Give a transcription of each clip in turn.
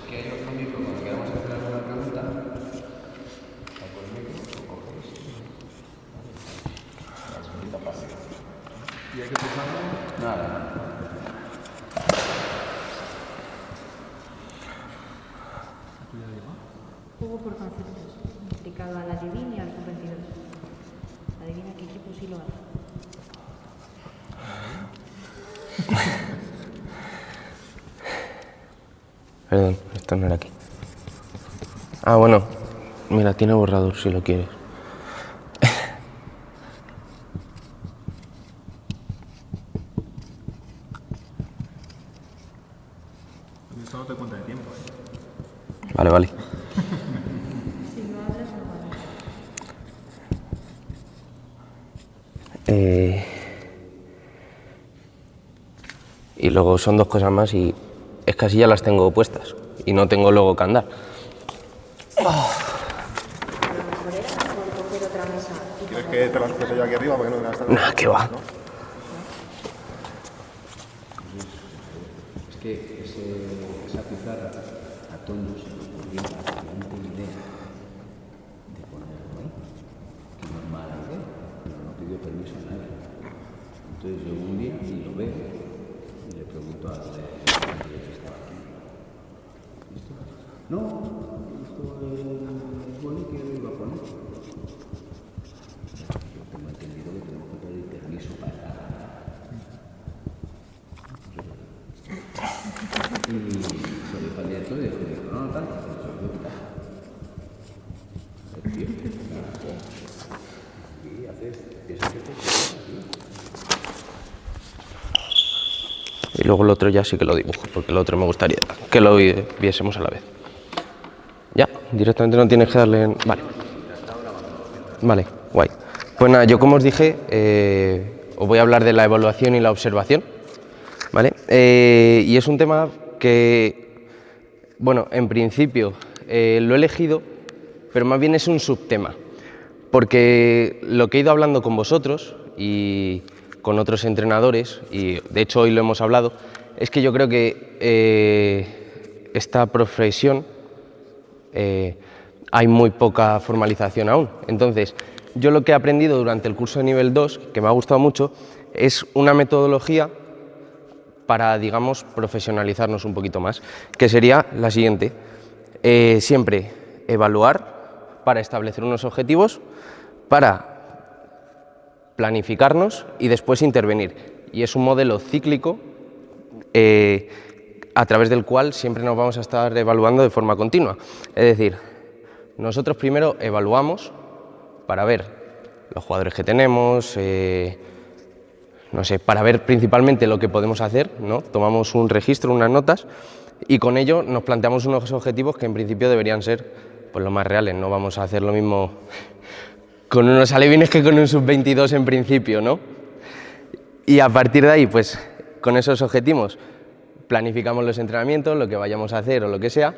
que hay otro micro cuando queramos hacer alguna pregunta. Saco el micro, lo coges. La solita pasa. ¿Y hay que pulsarlo? Nada. Juego por conceptos, aplicado a la Divina y al Sub-22. Adivina qué equipo sí lo hace. Perdón, esto no era aquí. Ah, bueno, mira, tiene borrador si lo quieres. Esto no te cuenta de tiempo, Vale, vale. Si no hablas, no vale. Y luego son dos cosas más y es que así ya las tengo puestas y no tengo luego que andar. A lo mejor era por coger otra mesa. ¿Quieres que te las puse yo aquí arriba porque no te las Nah, qué va. ¿no? Es que esa pizarra a Toño se le ocurrió la brillante idea de ponerlo ahí. Que no es mala idea, pero no pidió permiso a nadie. Entonces yo un día y lo veo y le pregunto al de que estaba aquí. ¿Esto? No, esto es bueno que lo iba a poner. Yo tengo entendido que tenemos que pedir permiso para y se lo dijo al director y dijo, no, tal, se lo voy a quitar. El tío, y haces eso que Y luego el otro ya sí que lo dibujo, porque el otro me gustaría que lo viésemos a la vez. Ya, directamente no tienes que darle en... Vale. Vale, guay. Pues nada, yo como os dije, os voy a hablar de la evaluación y la observación, ¿vale? Y es un tema que, bueno, en principio lo he elegido, pero más bien es un subtema, porque lo que he ido hablando con vosotros y con otros entrenadores, y de hecho hoy lo hemos hablado, es que yo creo que esta profesión hay muy poca formalización aún. Entonces, yo lo que he aprendido durante el curso de nivel 2, que me ha gustado mucho, es una metodología para, digamos, profesionalizarnos un poquito más, que sería la siguiente. Siempre evaluar para establecer unos objetivos, para planificarnos y después intervenir. Y es un modelo cíclico a través del cual siempre nos vamos a estar evaluando de forma continua. Es decir, nosotros primero evaluamos para ver los jugadores que tenemos, no sé, para ver principalmente lo que podemos hacer, ¿no? Tomamos un registro, unas notas, y con ello nos planteamos unos objetivos que en principio deberían ser pues, los más reales. No vamos a hacer lo mismo con unos alevines que con un sub-22 en principio, ¿no? Y a partir de ahí, pues con esos objetivos planificamos los entrenamientos, lo que vayamos a hacer o lo que sea,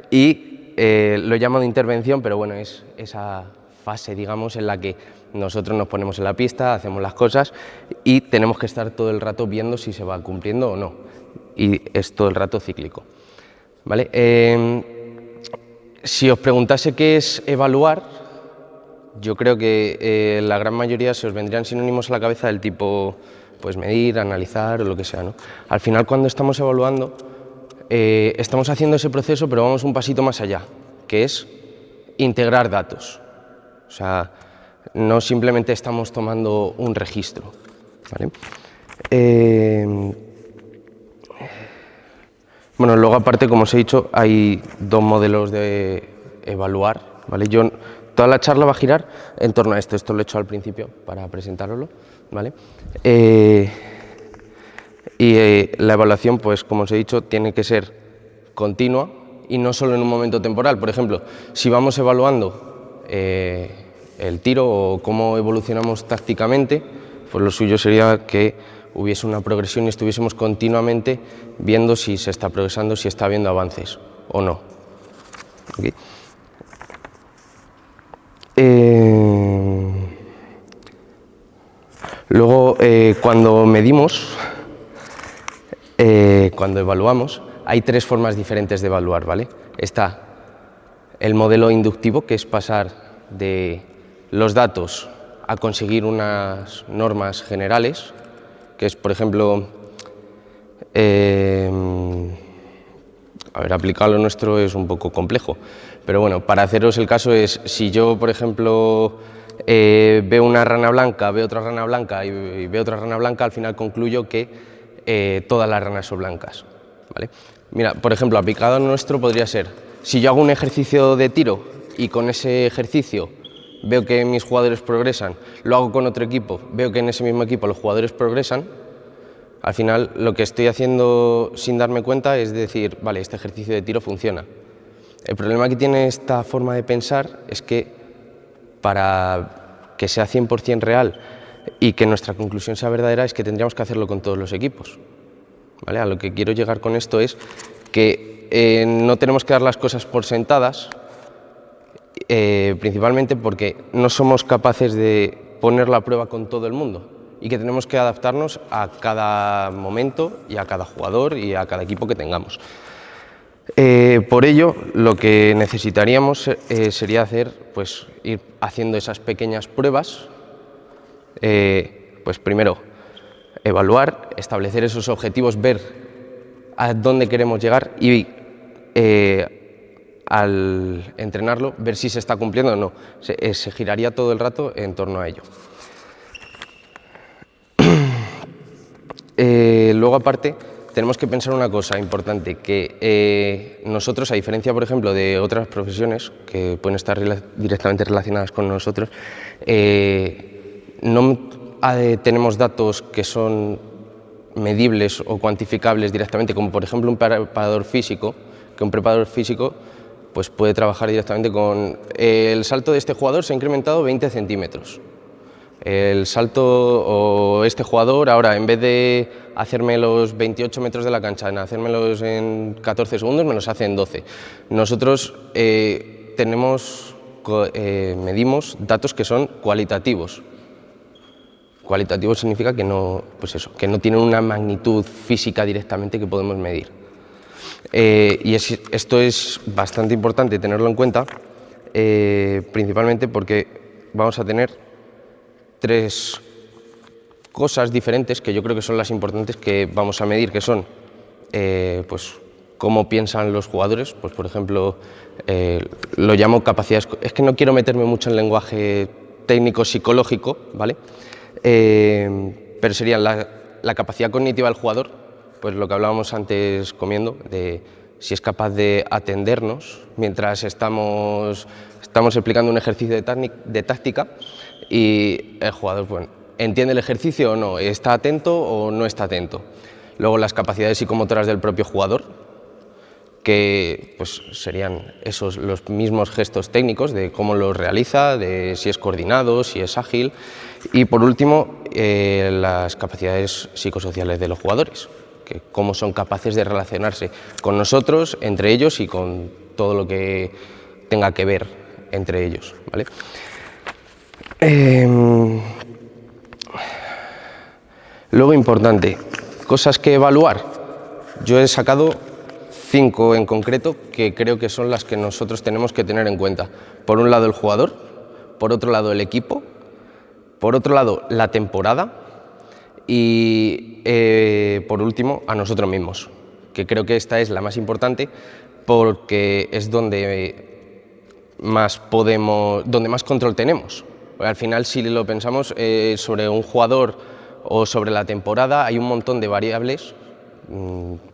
y lo llamo de intervención, pero bueno, es esa fase, digamos, en la que nosotros nos ponemos en la pista, hacemos las cosas y tenemos que estar todo el rato viendo si se va cumpliendo o no. Y es todo el rato cíclico, ¿vale? Si os preguntase qué es evaluar, yo creo que la gran mayoría se os vendrían sinónimos a la cabeza del tipo pues medir, analizar o lo que sea, ¿no? Al final, cuando estamos evaluando, estamos haciendo ese proceso, pero vamos un pasito más allá, que es integrar datos. O sea, no simplemente estamos tomando un registro, ¿vale? Bueno, luego aparte, como os he dicho, hay dos modelos de evaluar, ¿vale? Toda la charla va a girar en torno a esto lo he hecho al principio para presentároslo, ¿vale? La evaluación, pues como os he dicho, tiene que ser continua y no solo en un momento temporal. Por ejemplo, si vamos evaluando el tiro o cómo evolucionamos tácticamente, pues lo suyo sería que hubiese una progresión y estuviésemos continuamente viendo si se está progresando, si está habiendo avances o no. ¿Okay? Luego, cuando medimos, cuando evaluamos, hay tres formas diferentes de evaluar, ¿vale? Está el modelo inductivo, que es pasar de los datos a conseguir unas normas generales, que es, por ejemplo, aplicarlo nuestro es un poco complejo, pero bueno, para haceros el caso es, si yo, por ejemplo, veo una rana blanca, veo otra rana blanca y veo otra rana blanca, al final concluyo que todas las ranas son blancas, ¿vale? Mira, por ejemplo, aplicado a nuestro podría ser, si yo hago un ejercicio de tiro y con ese ejercicio veo que mis jugadores progresan, lo hago con otro equipo, veo que en ese mismo equipo los jugadores progresan, al final lo que estoy haciendo sin darme cuenta es decir, vale, este ejercicio de tiro funciona. El problema que tiene esta forma de pensar es que para que sea 100% real y que nuestra conclusión sea verdadera es que tendríamos que hacerlo con todos los equipos, ¿vale? A lo que quiero llegar con esto es que no tenemos que dar las cosas por sentadas, principalmente porque no somos capaces de ponerlo a prueba con todo el mundo y que tenemos que adaptarnos a cada momento y a cada jugador y a cada equipo que tengamos. Por ello, lo que necesitaríamos sería ir haciendo esas pequeñas pruebas, pues primero evaluar, establecer esos objetivos, ver a dónde queremos llegar y al entrenarlo, ver si se está cumpliendo o no. Se giraría todo el rato en torno a ello. Luego, aparte, tenemos que pensar una cosa importante, que nosotros, a diferencia, por ejemplo, de otras profesiones que pueden estar directamente relacionadas con nosotros, no tenemos datos que son medibles o cuantificables directamente, como por ejemplo un preparador físico, que un preparador físico pues puede trabajar directamente con el salto de este jugador se ha incrementado 20 centímetros. El salto o este jugador ahora en vez de hacerme los 28 metros de la cancha, en hacérmelos en 14 segundos, me los hace en 12. Nosotros medimos datos que son cualitativos. Cualitativo significa que no tienen una magnitud física directamente que podemos medir. Esto es bastante importante tenerlo en cuenta, principalmente porque vamos a tener tres cosas diferentes que yo creo que son las importantes que vamos a medir, que son cómo piensan los jugadores, pues por ejemplo lo llamo capacidades, es que no quiero meterme mucho en lenguaje técnico psicológico, ¿vale? Pero sería la capacidad cognitiva del jugador, pues lo que hablábamos antes comiendo, de si es capaz de atendernos mientras estamos explicando un ejercicio de táctica y el jugador entiende el ejercicio o no, está atento o no está atento. Luego las capacidades psicomotoras del propio jugador, que pues serían los mismos gestos técnicos de cómo los realiza, de si es coordinado, si es ágil. Y por último, las capacidades psicosociales de los jugadores, que cómo son capaces de relacionarse con nosotros, entre ellos y con todo lo que tenga que ver entre ellos, ¿vale? Luego, importante, cosas que evaluar. Yo he sacado 5 en concreto que creo que son las que nosotros tenemos que tener en cuenta. Por un lado el jugador, por otro lado el equipo, por otro lado la temporada y por último a nosotros mismos, que creo que esta es la más importante porque es donde más control tenemos. Al final, si lo pensamos sobre un jugador o sobre la temporada, hay un montón de variables,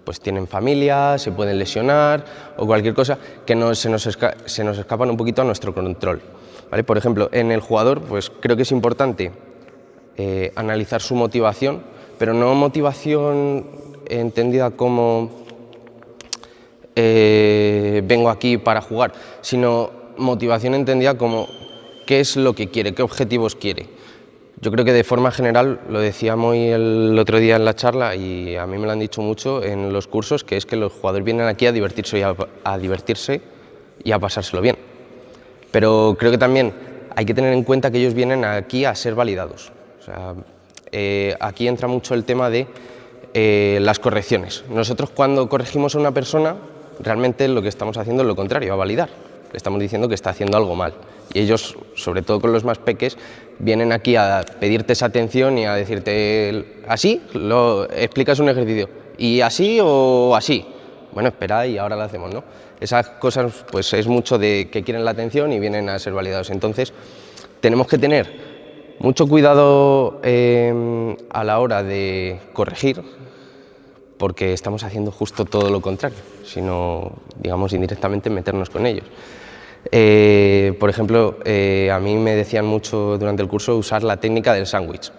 pues tienen familia, se pueden lesionar o cualquier cosa que se nos escapan un poquito a nuestro control, ¿vale? Por ejemplo, en el jugador, pues creo que es importante analizar su motivación, pero no motivación entendida como vengo aquí para jugar, sino motivación entendida como qué es lo que quiere, qué objetivos quiere. Yo creo que de forma general, lo decía muy el otro día en la charla y a mí me lo han dicho mucho en los cursos, que es que los jugadores vienen aquí a divertirse y a pasárselo bien. Pero creo que también hay que tener en cuenta que ellos vienen aquí a ser validados. O sea, aquí entra mucho el tema de las correcciones. Nosotros cuando corregimos a una persona, realmente lo que estamos haciendo es lo contrario, a validar. Le estamos diciendo que está haciendo algo mal. Y ellos, sobre todo con los más peques, vienen aquí a pedirte esa atención y a decirte, así, explicas un ejercicio, y así o así. Bueno, espera y ahora lo hacemos, ¿no? Esas cosas, pues es mucho de que quieren la atención y vienen a ser validados. Entonces, tenemos que tener mucho cuidado a la hora de corregir, porque estamos haciendo justo todo lo contrario, sino, digamos, indirectamente meternos con ellos. Por ejemplo, a mí me decían mucho durante el curso usar la técnica del sándwich,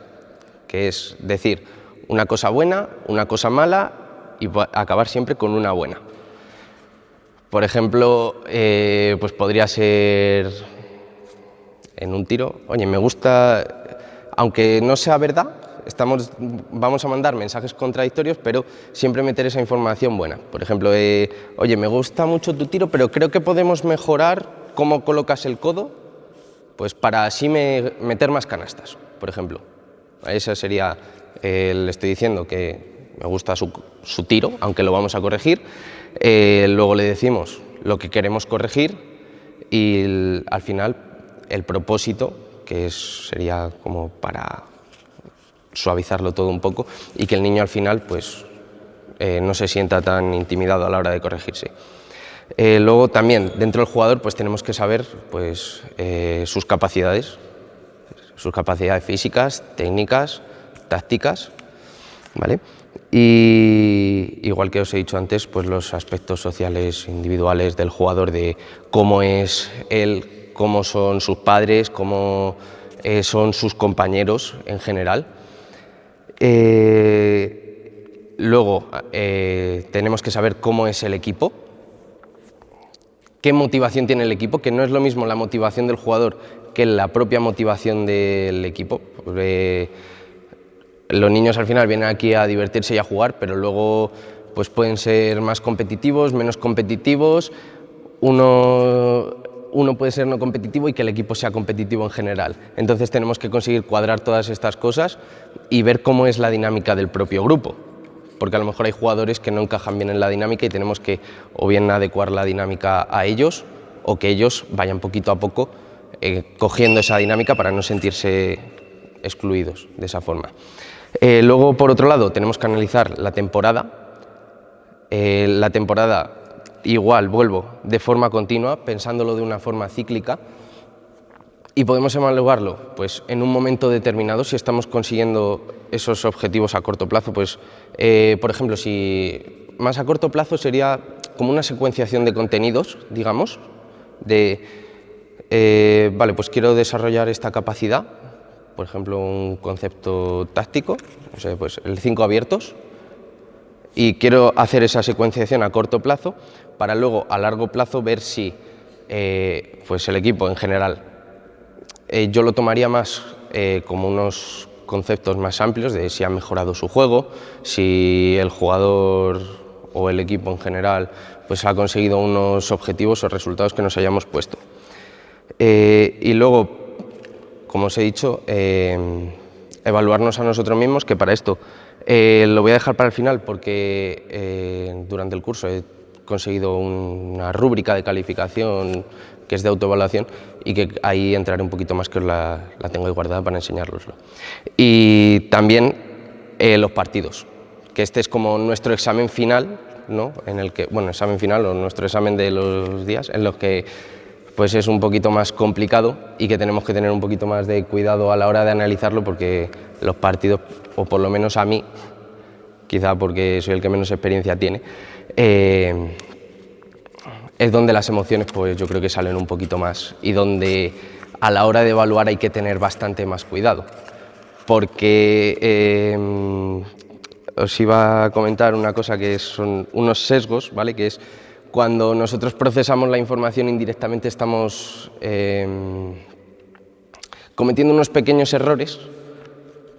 que es decir una cosa buena, una cosa mala y acabar siempre con una buena. Por ejemplo, pues podría ser en un tiro, oye, me gusta, aunque no sea verdad, vamos a mandar mensajes contradictorios, pero siempre meter esa información buena. Por ejemplo, oye, me gusta mucho tu tiro, pero creo que podemos mejorar cómo colocas el codo, pues para así meter más canastas, por ejemplo. Eso sería, le estoy diciendo que me gusta su tiro, aunque lo vamos a corregir. Luego le decimos lo que queremos corregir y al final el propósito, que sería como para suavizarlo todo un poco y que el niño al final pues, no se sienta tan intimidado a la hora de corregirse. Luego también dentro del jugador pues, tenemos que saber pues, sus capacidades físicas, técnicas, tácticas, ¿vale? Y igual que os he dicho antes, pues los aspectos sociales individuales del jugador, de cómo es él, cómo son sus padres, cómo son sus compañeros en general. Luego tenemos que saber cómo es el equipo, qué motivación tiene el equipo, que no es lo mismo la motivación del jugador que la propia motivación del equipo. Los niños al final vienen aquí a divertirse y a jugar, pero luego pues pueden ser más competitivos, menos competitivos, uno puede ser no competitivo y que el equipo sea competitivo en general. Entonces tenemos que conseguir cuadrar todas estas cosas y ver cómo es la dinámica del propio grupo, porque a lo mejor hay jugadores que no encajan bien en la dinámica y tenemos que o bien adecuar la dinámica a ellos o que ellos vayan poquito a poco cogiendo esa dinámica para no sentirse excluidos de esa forma. Luego, por otro lado, tenemos que analizar la temporada. La temporada, igual, vuelvo, de forma continua, pensándolo de una forma cíclica, y podemos evaluarlo pues, en un momento determinado si estamos consiguiendo esos objetivos a corto plazo. Pues, por ejemplo, si más a corto plazo sería como una secuenciación de contenidos, digamos, vale, pues quiero desarrollar esta capacidad, por ejemplo, un concepto táctico, no sé, pues el 5 abiertos, y quiero hacer esa secuenciación a corto plazo para luego a largo plazo ver si pues el equipo en general, yo lo tomaría más como unos conceptos más amplios de si ha mejorado su juego, si el jugador o el equipo en general pues ha conseguido unos objetivos o resultados que nos hayamos puesto. Y luego, como os he dicho, evaluarnos a nosotros mismos, que para esto lo voy a dejar para el final porque durante el curso he conseguido una rúbrica de calificación que es de autoevaluación y que ahí entraré un poquito más, que os la tengo ahí guardada para enseñároslo. Y también los partidos, que este es como nuestro examen final, ¿no? En el que, bueno, examen final o nuestro examen de los días, en los que pues es un poquito más complicado y que tenemos que tener un poquito más de cuidado a la hora de analizarlo, porque los partidos, o por lo menos a mí, quizá porque soy el que menos experiencia tiene, es donde las emociones pues yo creo que salen un poquito más y donde a la hora de evaluar hay que tener bastante más cuidado, porque os iba a comentar una cosa que son unos sesgos, ¿vale? Que es cuando nosotros procesamos la información indirectamente estamos cometiendo unos pequeños errores,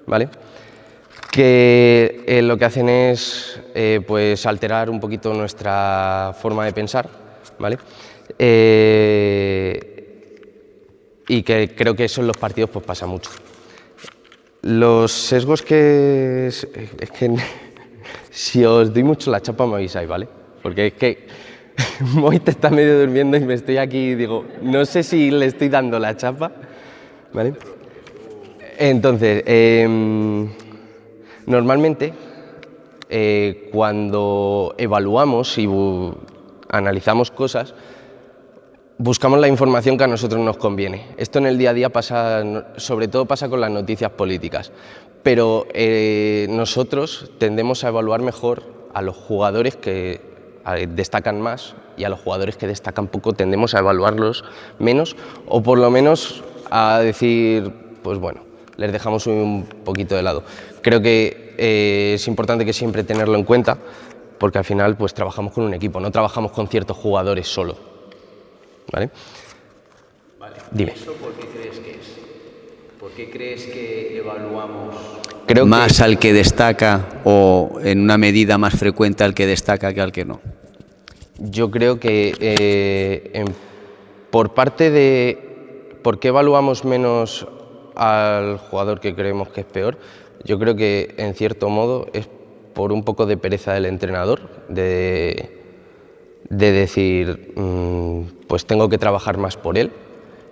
¿vale? Que lo que hacen es pues alterar un poquito nuestra forma de pensar, ¿vale? Y que creo que eso en los partidos pues pasa mucho. Los sesgos que Si os doy mucho la chapa me avisáis, ¿vale? Porque es que Moite está medio durmiendo y me estoy aquí y digo, no sé si le estoy dando la chapa, ¿vale? Entonces, normalmente cuando evaluamos y analizamos cosas, buscamos la información que a nosotros nos conviene. Esto en el día a día pasa, sobre todo pasa con las noticias políticas, pero nosotros tendemos a evaluar mejor a los jugadores que destacan más y a los jugadores que destacan poco tendemos a evaluarlos menos o por lo menos a decir, pues bueno, les dejamos un poquito de lado. Creo que es importante que siempre tenerlo en cuenta porque al final pues trabajamos con un equipo, no trabajamos con ciertos jugadores solo. ¿Vale? Vale. Dime. ¿Eso por qué crees que es? ¿Por qué crees que evaluamos más al que destaca o en una medida más frecuente al que destaca que al que no? Yo creo que por parte de por qué evaluamos menos al jugador que creemos que es peor, yo creo que en cierto modo es por un poco de pereza del entrenador, de decir, pues tengo que trabajar más por él.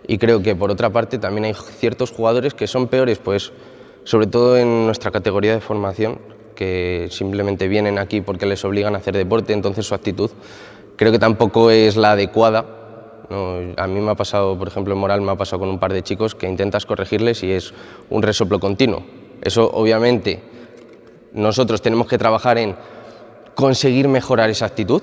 Y creo que por otra parte también hay ciertos jugadores que son peores, pues sobre todo en nuestra categoría de formación, que simplemente vienen aquí porque les obligan a hacer deporte, entonces su actitud creo que tampoco es la adecuada, ¿no? A mí me ha pasado, por ejemplo en Moral me ha pasado con un par de chicos que intentas corregirles y es un resoplo continuo. Eso obviamente nosotros tenemos que trabajar en conseguir mejorar esa actitud,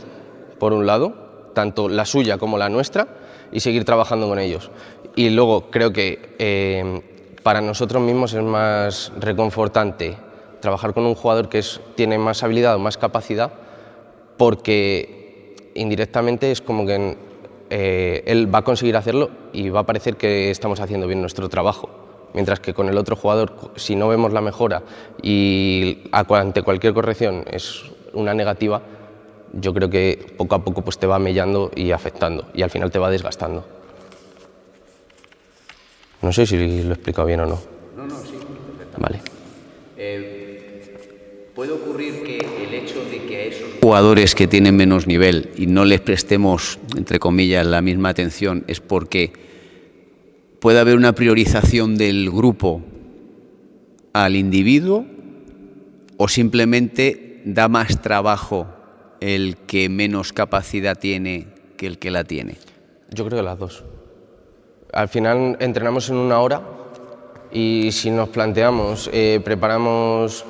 por un lado, tanto la suya como la nuestra, y seguir trabajando con ellos. Y luego creo que para nosotros mismos es más reconfortante trabajar con un jugador que tiene más habilidad o más capacidad, porque indirectamente es como que él va a conseguir hacerlo y va a parecer que estamos haciendo bien nuestro trabajo. Mientras que con el otro jugador, si no vemos la mejora y ante cualquier corrección es una negativa, yo creo que poco a poco pues te va mellando y afectando y al final te va desgastando. No sé si lo he explicado bien o no. No, sí, perfectamente. Vale. ¿Puede ocurrir que el hecho de que a esos Jugadores que tienen menos nivel y no les prestemos, entre comillas, la misma atención es porque puede haber una priorización del grupo al individuo o simplemente da más trabajo el que menos capacidad tiene que el que la tiene? Yo creo que las dos. Al final entrenamos en una hora y si nos planteamos, preparamos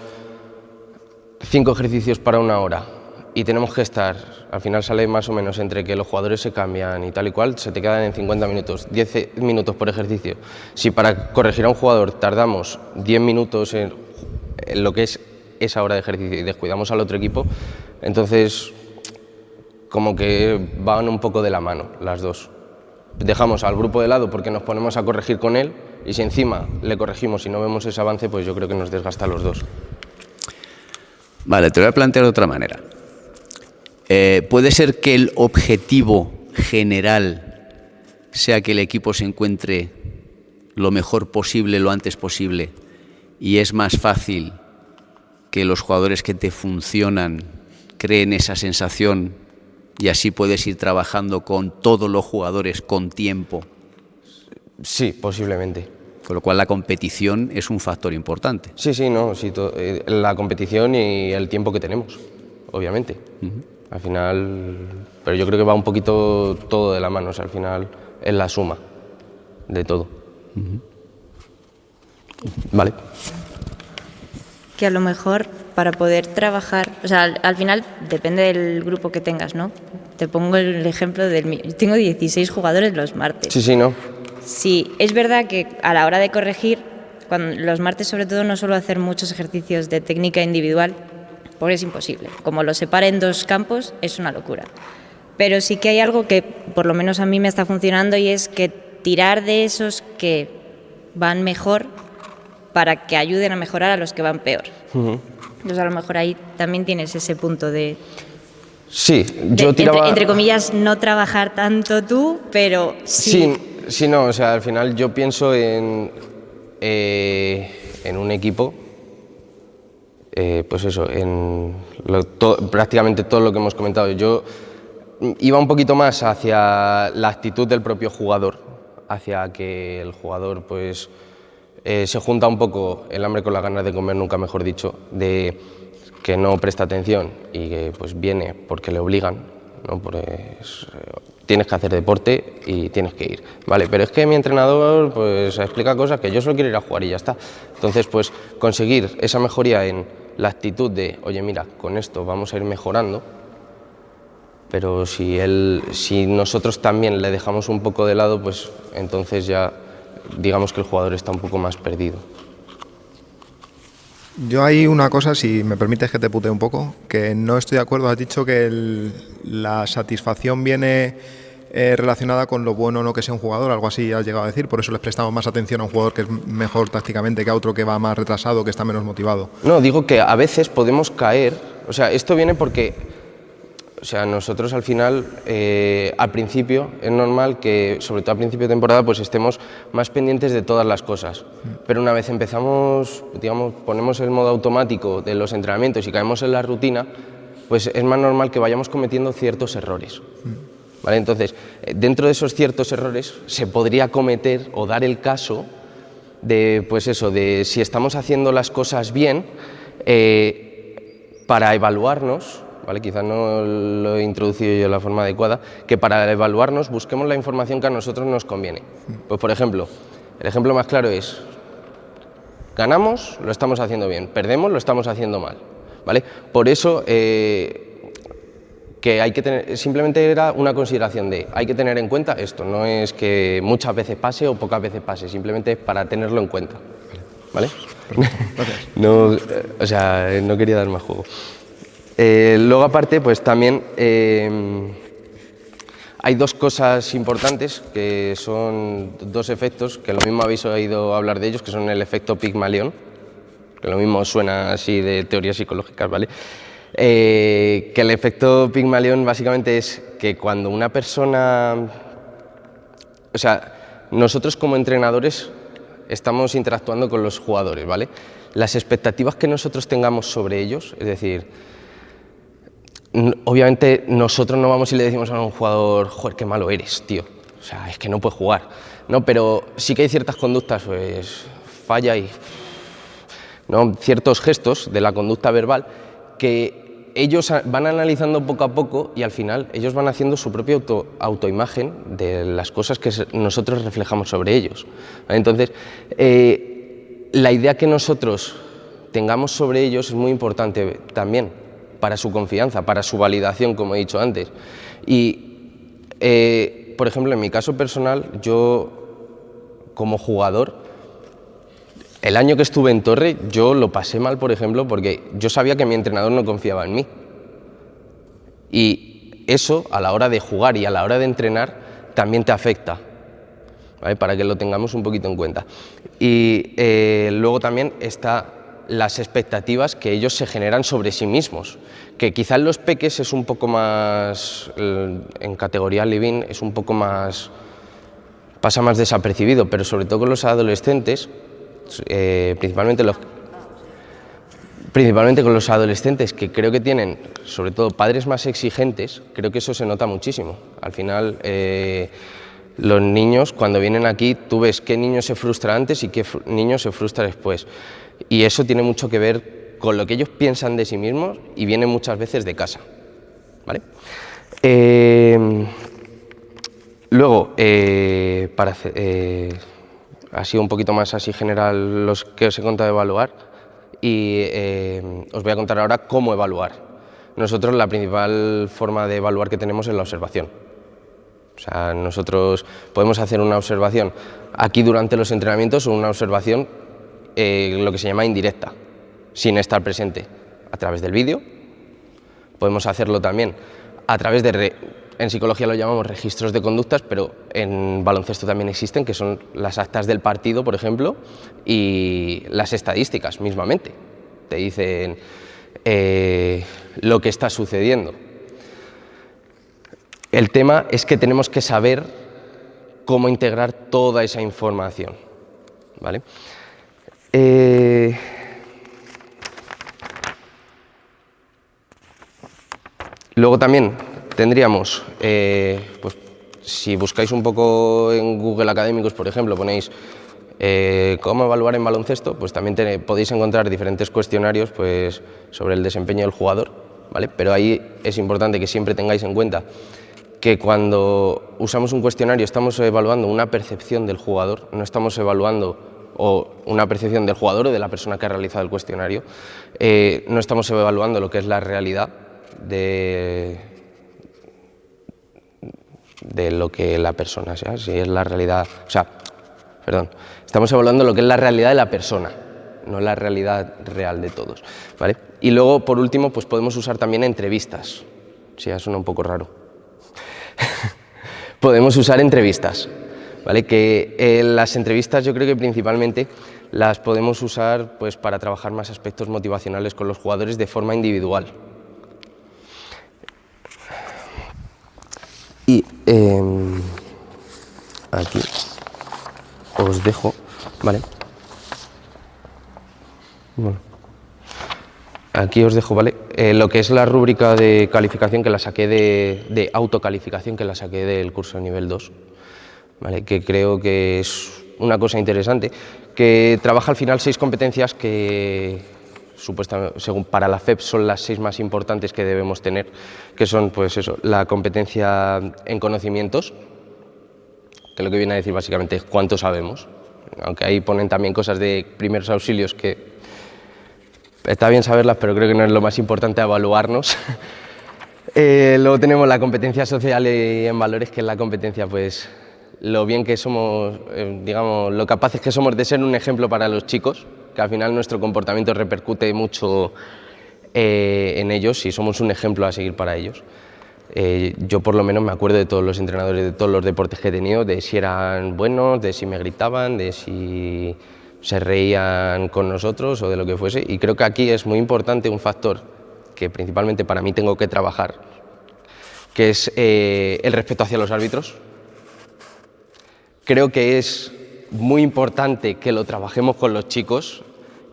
5 ejercicios para una hora y tenemos que estar, al final sale más o menos entre que los jugadores se cambian y tal y cual, se te quedan en 50 minutos, 10 minutos por ejercicio. Si para corregir a un jugador tardamos 10 minutos en lo que es esa hora de ejercicio y descuidamos al otro equipo, entonces como que van un poco de la mano las dos. Dejamos al grupo de lado porque nos ponemos a corregir con él y si encima le corregimos y no vemos ese avance, pues yo creo que nos desgasta a los dos. Vale, te lo voy a plantear de otra manera. ¿Puede ser que el objetivo general sea que el equipo se encuentre lo mejor posible, lo antes posible, y es más fácil que los jugadores que te funcionan creen esa sensación y así puedes ir trabajando con todos los jugadores con tiempo? Sí, posiblemente. Con lo cual la competición es un factor importante. Sí, la competición y el tiempo que tenemos, obviamente. Al final, pero yo creo que va un poquito todo de la mano, o sea, al final es la suma de todo. Vale. Que a lo mejor para poder trabajar, o sea, al final depende del grupo que tengas, ¿no? Te pongo el ejemplo yo tengo 16 jugadores los martes. Sí, ¿no? Sí, es verdad que a la hora de corregir, los martes sobre todo no suelo hacer muchos ejercicios de técnica individual, porque es imposible. Como lo separa en 2 campos, es una locura. Pero sí que hay algo que por lo menos a mí me está funcionando y es que tirar de esos que van mejor para que ayuden a mejorar a los que van peor. Entonces a lo mejor ahí también tienes ese punto de... Sí, yo tiraba... entre comillas, no trabajar tanto tú, pero sí... Sí, no, o sea, al final yo pienso en un equipo pues eso, prácticamente todo lo que hemos comentado. Yo iba un poquito más hacia la actitud del propio jugador, hacia que el jugador pues se junta un poco el hambre con las ganas de comer, nunca mejor dicho, de que no presta atención y que pues viene porque le obligan, ¿no? Pues, tienes que hacer deporte y tienes que ir, ¿vale? Pero es que mi entrenador pues explica cosas que yo solo quiero ir a jugar y ya está. Entonces, pues conseguir esa mejoría en la actitud de, oye, mira, con esto vamos a ir mejorando, pero si nosotros también le dejamos un poco de lado, pues entonces ya digamos que el jugador está un poco más perdido. Yo hay una cosa, si me permites que te putee un poco, que no estoy de acuerdo. Has dicho que la satisfacción viene relacionada con lo bueno o no que sea un jugador, algo así has llegado a decir, por eso les prestamos más atención a un jugador que es mejor tácticamente que a otro que va más retrasado, que está menos motivado. No, digo que a veces podemos caer, o sea, esto viene porque, o sea, nosotros al final, al principio, es normal que, sobre todo al principio de temporada, pues estemos más pendientes de todas las cosas. Pero una vez empezamos, digamos, ponemos el modo automático de los entrenamientos y caemos en la rutina, pues es más normal que vayamos cometiendo ciertos errores. ¿Vale? Entonces, dentro de esos ciertos errores se podría cometer o dar el caso de, pues eso, de si estamos haciendo las cosas bien, para evaluarnos, ¿vale? Quizás no lo he introducido yo de la forma adecuada, que para evaluarnos busquemos la información que a nosotros nos conviene. Pues por ejemplo, el ejemplo más claro es, ganamos, lo estamos haciendo bien, perdemos, lo estamos haciendo mal, ¿vale? Por eso, que hay que tener, simplemente era una consideración de, hay que tener en cuenta esto, no es que muchas veces pase o pocas veces pase, simplemente es para tenerlo en cuenta, ¿vale? No, o sea, no quería dar más juego. Luego aparte, pues también hay dos cosas importantes, que son dos efectos, que lo mismo habéis oído hablar de ellos, que son el efecto Pigmalión, que lo mismo suena así de teorías psicológicas, ¿vale? Que el efecto Pigmalión básicamente es que cuando una persona, o sea, nosotros como entrenadores estamos interactuando con los jugadores, ¿vale? Las expectativas que nosotros tengamos sobre ellos, es decir, obviamente nosotros no vamos y le decimos a un jugador, joder, qué malo eres, tío, o sea, es que no puedes jugar, ¿no? Pero sí que hay ciertas conductas, pues falla y, ¿no? Ciertos gestos de la conducta verbal que ellos van analizando poco a poco y al final ellos van haciendo su propia autoimagen de las cosas que nosotros reflejamos sobre ellos. Entonces, la idea que nosotros tengamos sobre ellos es muy importante también para su confianza, para su validación, como he dicho antes. Y, por ejemplo, en mi caso personal, yo como jugador, el año que estuve en Torre, yo lo pasé mal, por ejemplo, porque yo sabía que mi entrenador no confiaba en mí. Y eso, a la hora de jugar y a la hora de entrenar, también te afecta, ¿vale? Para que lo tengamos un poquito en cuenta. Y luego también está las expectativas que ellos se generan sobre sí mismos, que quizás en los peques es un poco más, en categoría living, es un poco más, pasa más desapercibido, pero sobre todo con los adolescentes, principalmente con los adolescentes, que creo que tienen sobre todo padres más exigentes, creo que eso se nota muchísimo. Al final, los niños, cuando vienen aquí, tú ves qué niño se frustra antes y qué niño se frustra después. Y eso tiene mucho que ver con lo que ellos piensan de sí mismos y viene muchas veces de casa, ¿vale? Luego, para ha sido un poquito más así general los que os he contado de evaluar y os voy a contar ahora cómo evaluar. Nosotros la principal forma de evaluar que tenemos es la observación. O sea, nosotros podemos hacer una observación aquí durante los entrenamientos o una observación lo que se llama indirecta, sin estar presente, a través del vídeo. Podemos hacerlo también a través de, en psicología lo llamamos registros de conductas, pero en baloncesto también existen, que son las actas del partido, por ejemplo, y las estadísticas mismamente. Te dicen lo que está sucediendo. El tema es que tenemos que saber cómo integrar toda esa información, ¿vale? Luego también tendríamos, pues, si buscáis un poco en Google Académicos, por ejemplo, ponéis cómo evaluar en baloncesto, pues también podéis encontrar diferentes cuestionarios pues, sobre el desempeño del jugador, ¿vale? Pero ahí es importante que siempre tengáis en cuenta que cuando usamos un cuestionario estamos evaluando una percepción del jugador, no estamos evaluando una percepción del jugador o de la persona que ha realizado el cuestionario, no estamos evaluando lo que es la realidad de lo que la persona sea, si es la realidad, estamos evaluando lo que es la realidad de la persona, no la realidad real de todos, ¿vale? Y luego, por último, pues podemos usar también entrevistas, sí, suena un poco raro. Podemos usar entrevistas, ¿vale? Que las entrevistas yo creo que principalmente las podemos usar pues, para trabajar más aspectos motivacionales con los jugadores de forma individual. Y aquí os dejo, ¿vale? Bueno, aquí os dejo, ¿vale? Lo que es la rúbrica de calificación que la saqué de autocalificación que la saqué del curso de nivel 2, ¿vale? Que creo que es una cosa interesante, que trabaja al final 6 competencias que supuestamente, según para la FEP, son las 6 más importantes que debemos tener, que son pues eso, la competencia en conocimientos, que lo que viene a decir básicamente es cuánto sabemos, aunque ahí ponen también cosas de primeros auxilios que está bien saberlas, pero creo que no es lo más importante a evaluarnos. Luego tenemos la competencia social y en valores, que es la competencia, pues, lo bien que somos, digamos, lo capaces que somos de ser un ejemplo para los chicos, que al final nuestro comportamiento repercute mucho en ellos y somos un ejemplo a seguir para ellos. Yo por lo menos me acuerdo de todos los entrenadores de todos los deportes que he tenido, de si eran buenos, de si me gritaban, de si se reían con nosotros o de lo que fuese, y creo que aquí es muy importante un factor que principalmente para mí tengo que trabajar, que es el respeto hacia los árbitros. Creo que es muy importante que lo trabajemos con los chicos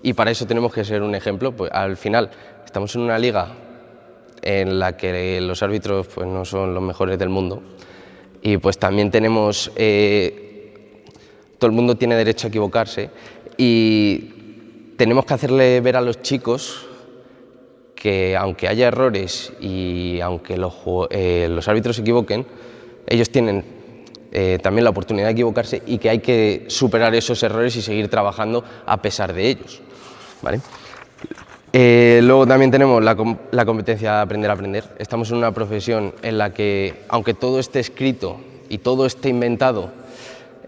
y para eso tenemos que ser un ejemplo. Pues al final estamos en una liga en la que los árbitros pues, no son los mejores del mundo y pues también tenemos, todo el mundo tiene derecho a equivocarse y tenemos que hacerle ver a los chicos que aunque haya errores y aunque los árbitros se equivoquen, ellos tienen también la oportunidad de equivocarse y que hay que superar esos errores y seguir trabajando a pesar de ellos, ¿vale? Luego también tenemos la competencia aprender a aprender. Estamos en una profesión en la que, aunque todo esté escrito y todo esté inventado,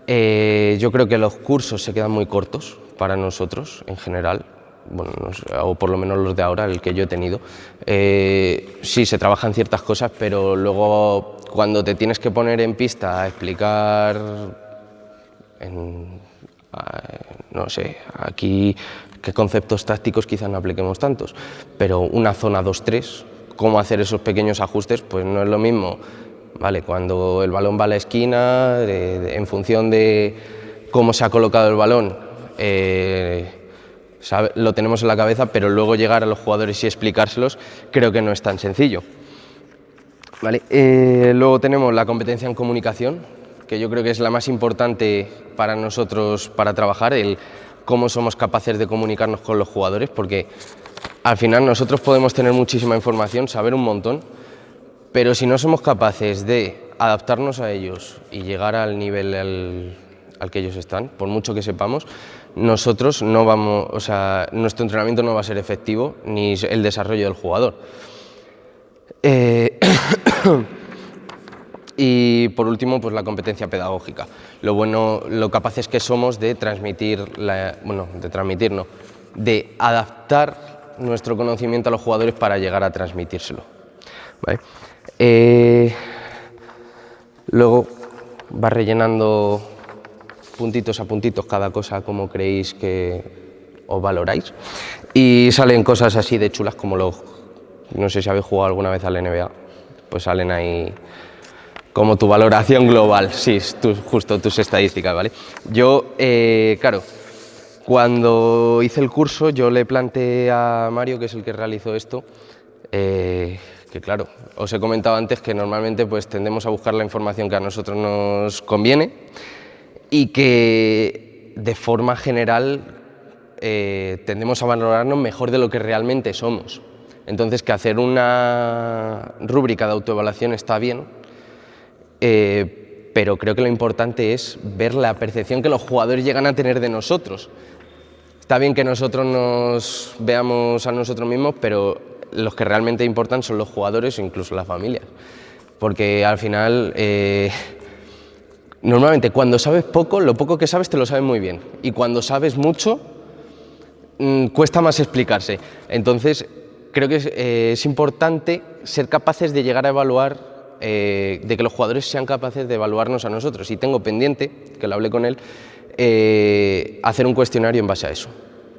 yo creo que los cursos se quedan muy cortos para nosotros en general, bueno, o por lo menos los de ahora, el que yo he tenido. Sí, se trabajan ciertas cosas, pero luego cuando te tienes que poner en pista a explicar, no sé, aquí qué conceptos tácticos quizás no apliquemos tantos, pero una zona 2-3, cómo hacer esos pequeños ajustes, pues no es lo mismo, ¿vale? Cuando el balón va a la esquina, en función de cómo se ha colocado el balón, lo tenemos en la cabeza, pero luego llegar a los jugadores y explicárselos creo que no es tan sencillo. Vale. Luego tenemos la competencia en comunicación, que yo creo que es la más importante para nosotros para trabajar, el cómo somos capaces de comunicarnos con los jugadores, porque al final nosotros podemos tener muchísima información, saber un montón, pero si no somos capaces de adaptarnos a ellos y llegar al nivel al que ellos están, por mucho que sepamos, nosotros no vamos, o sea, nuestro entrenamiento no va a ser efectivo ni el desarrollo del jugador. Y por último, pues la competencia pedagógica. Lo capaces que somos de de adaptar nuestro conocimiento a los jugadores para llegar a transmitírselo, ¿vale? Luego va rellenando puntitos a puntitos cada cosa como creéis que os valoráis y salen cosas así de chulas como no sé si habéis jugado alguna vez al NBA, pues salen ahí como tu valoración global, sí, justo tus estadísticas, ¿vale? Yo, claro, cuando hice el curso yo le planteé a Mario, que es el que realizó esto, que claro, os he comentado antes que normalmente pues tendemos a buscar la información que a nosotros nos conviene y que de forma general tendemos a valorarnos mejor de lo que realmente somos. Entonces, que hacer una rúbrica de autoevaluación está bien, pero creo que lo importante es ver la percepción que los jugadores llegan a tener de nosotros. Está bien que nosotros nos veamos a nosotros mismos, pero los que realmente importan son los jugadores o incluso las familias. Porque al final, normalmente cuando sabes poco, lo poco que sabes te lo sabes muy bien. Y cuando sabes mucho, cuesta más explicarse. Entonces, creo que es importante ser capaces de llegar a evaluar, de que los jugadores sean capaces de evaluarnos a nosotros. Y tengo pendiente, que lo hablé con él, hacer un cuestionario en base a eso,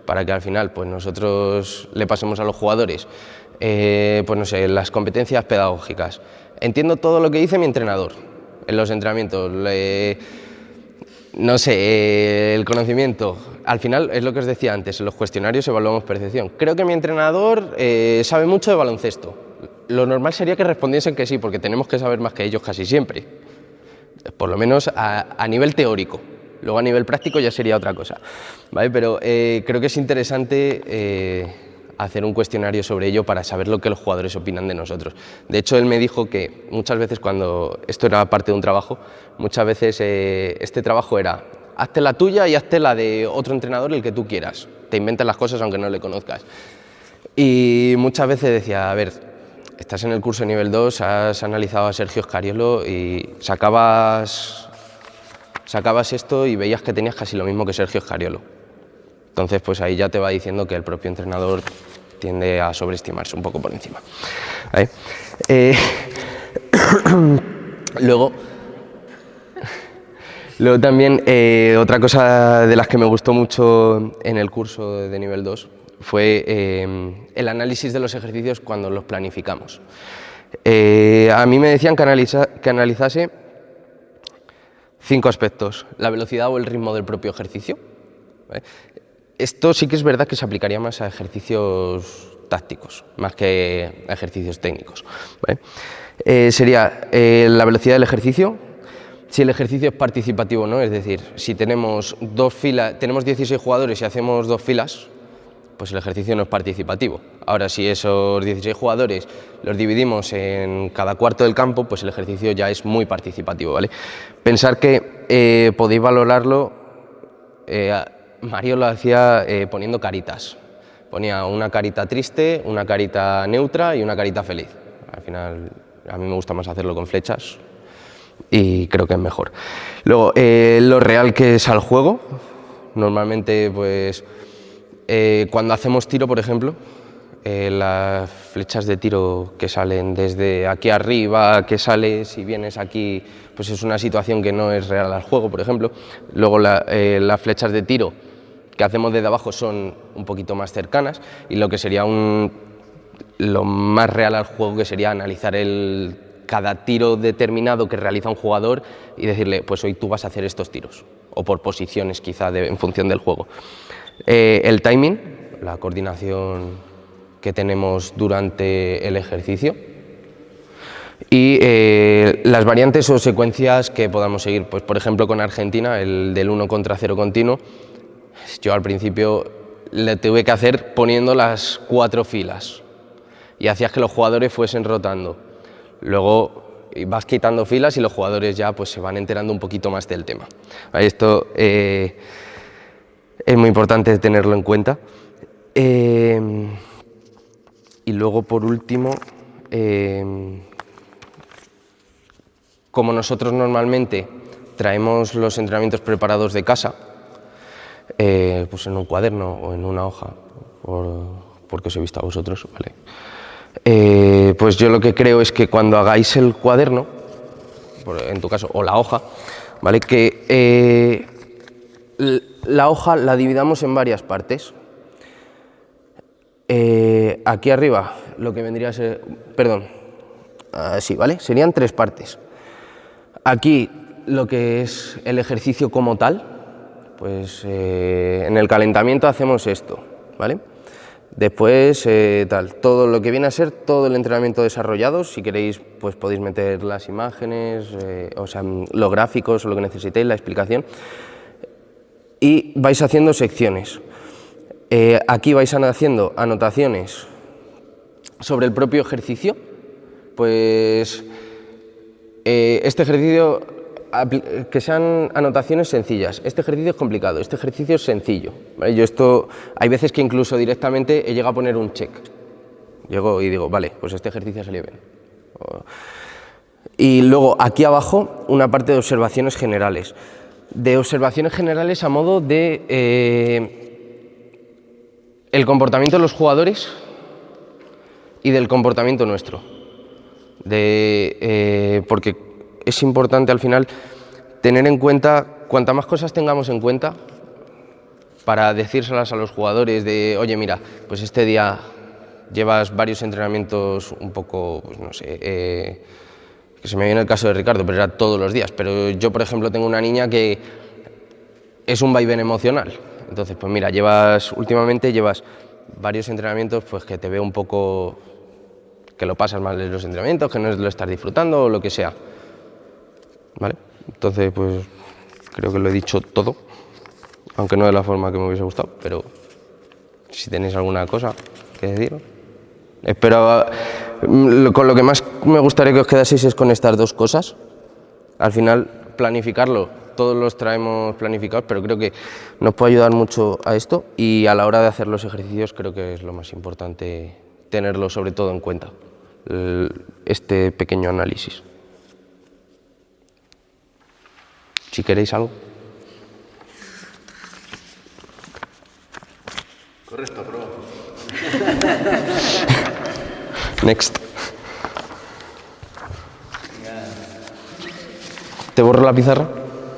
para que al final pues nosotros le pasemos a los jugadores pues no sé, las competencias pedagógicas. Entiendo todo lo que dice mi entrenador en los entrenamientos, no sé, el conocimiento. Al final es lo que os decía antes, en los cuestionarios evaluamos percepción. Creo que mi entrenador sabe mucho de baloncesto. Lo normal sería que respondiesen que sí, porque tenemos que saber más que ellos casi siempre, por lo menos a nivel teórico. Luego a nivel práctico ya sería otra cosa, ¿vale? Pero creo que es interesante hacer un cuestionario sobre ello para saber lo que los jugadores opinan de nosotros. De hecho, él me dijo que muchas veces cuando esto era parte de un trabajo, muchas veces este trabajo era hazte la tuya y hazte la de otro entrenador, el que tú quieras. Te inventas las cosas aunque no le conozcas. Y muchas veces decía, a ver, estás en el curso de nivel 2, has analizado a Sergio Scariolo y sacabas esto y veías que tenías casi lo mismo que Sergio Scariolo. Entonces, pues ahí ya te va diciendo que el propio entrenador tiende a sobreestimarse un poco por encima. ¿Vale? Luego también, otra cosa de las que me gustó mucho en el curso de nivel 2 fue el análisis de los ejercicios cuando los planificamos. A mí me decían que analizase 5 aspectos: la velocidad o el ritmo del propio ejercicio, ¿vale? Esto sí que es verdad que se aplicaría más a ejercicios tácticos, más que a ejercicios técnicos, ¿vale? Sería la velocidad del ejercicio, si el ejercicio es participativo o no, es decir, si tenemos 2 filas, tenemos 16 jugadores y hacemos 2 filas, pues el ejercicio no es participativo. Ahora, si esos 16 jugadores los dividimos en cada cuarto del campo, pues el ejercicio ya es muy participativo, ¿vale? Pensar que podéis valorarlo, Mario lo hacía poniendo caritas. Ponía una carita triste, una carita neutra y una carita feliz. Al final, a mí me gusta más hacerlo con flechas y creo que es mejor. Luego, lo real que es al juego. Normalmente, pues, cuando hacemos tiro, por ejemplo, las flechas de tiro que salen desde aquí arriba, que sales y vienes aquí, pues es una situación que no es real al juego, por ejemplo. Luego las flechas de tiro que hacemos desde abajo son un poquito más cercanas y lo que sería lo más real al juego, que sería analizar cada tiro determinado que realiza un jugador y decirle, pues hoy tú vas a hacer estos tiros, o por posiciones quizá en función del juego. El timing, la coordinación que tenemos durante el ejercicio y las variantes o secuencias que podamos seguir. Pues, por ejemplo, con Argentina, el del 1 contra 0 continuo, yo al principio le tuve que hacer poniendo las 4 filas y hacías que los jugadores fuesen rotando. Luego vas quitando filas y los jugadores ya pues se van enterando un poquito más del tema. Esto es muy importante tenerlo en cuenta. Y luego, por último, como nosotros normalmente traemos los entrenamientos preparados de casa, pues en un cuaderno o en una hoja, porque os he visto a vosotros, ¿vale? Pues yo lo que creo es que cuando hagáis el cuaderno, en tu caso, o la hoja, ¿vale? Que la hoja la dividamos en varias partes. Aquí arriba lo que vendría a ser, perdón, así, ¿vale? Serían 3 partes. Aquí lo que es el ejercicio como tal, pues en el calentamiento hacemos esto, ¿vale? Después, todo lo que viene a ser todo el entrenamiento desarrollado, si queréis pues podéis meter las imágenes, o sea, los gráficos o lo que necesitéis, la explicación, y vais haciendo secciones. Aquí vais haciendo anotaciones sobre el propio ejercicio, pues este ejercicio, que sean anotaciones sencillas, este ejercicio es complicado, este ejercicio es sencillo, ¿vale? Yo hay veces que incluso directamente he llegado a poner un check, llego y digo, vale, pues este ejercicio salió bien. Y luego aquí abajo una parte de observaciones generales, a modo de el comportamiento de los jugadores y del comportamiento nuestro, porque es importante al final tener en cuenta, cuanta más cosas tengamos en cuenta para decírselas a los jugadores de, oye, mira, pues este día llevas varios entrenamientos un poco, pues no sé, que se me viene el caso de Ricardo, pero era todos los días, pero yo, por ejemplo, tengo una niña que es un vaivén emocional, entonces, pues mira, últimamente llevas varios entrenamientos pues que te veo un poco que lo pasas mal en los entrenamientos, que no lo estás disfrutando o lo que sea, ¿vale? Entonces, pues creo que lo he dicho todo, aunque no de la forma que me hubiese gustado, pero si tenéis alguna cosa que decir. Espero, con lo que más me gustaría que os quedaseis es con estas dos cosas. Al final, planificarlo, todos los traemos planificados, pero creo que nos puede ayudar mucho a esto, y a la hora de hacer los ejercicios creo que es lo más importante tenerlo sobre todo en cuenta, este pequeño análisis. Si queréis algo. Correcto, aprobado. Next. ¿Te borro la pizarra?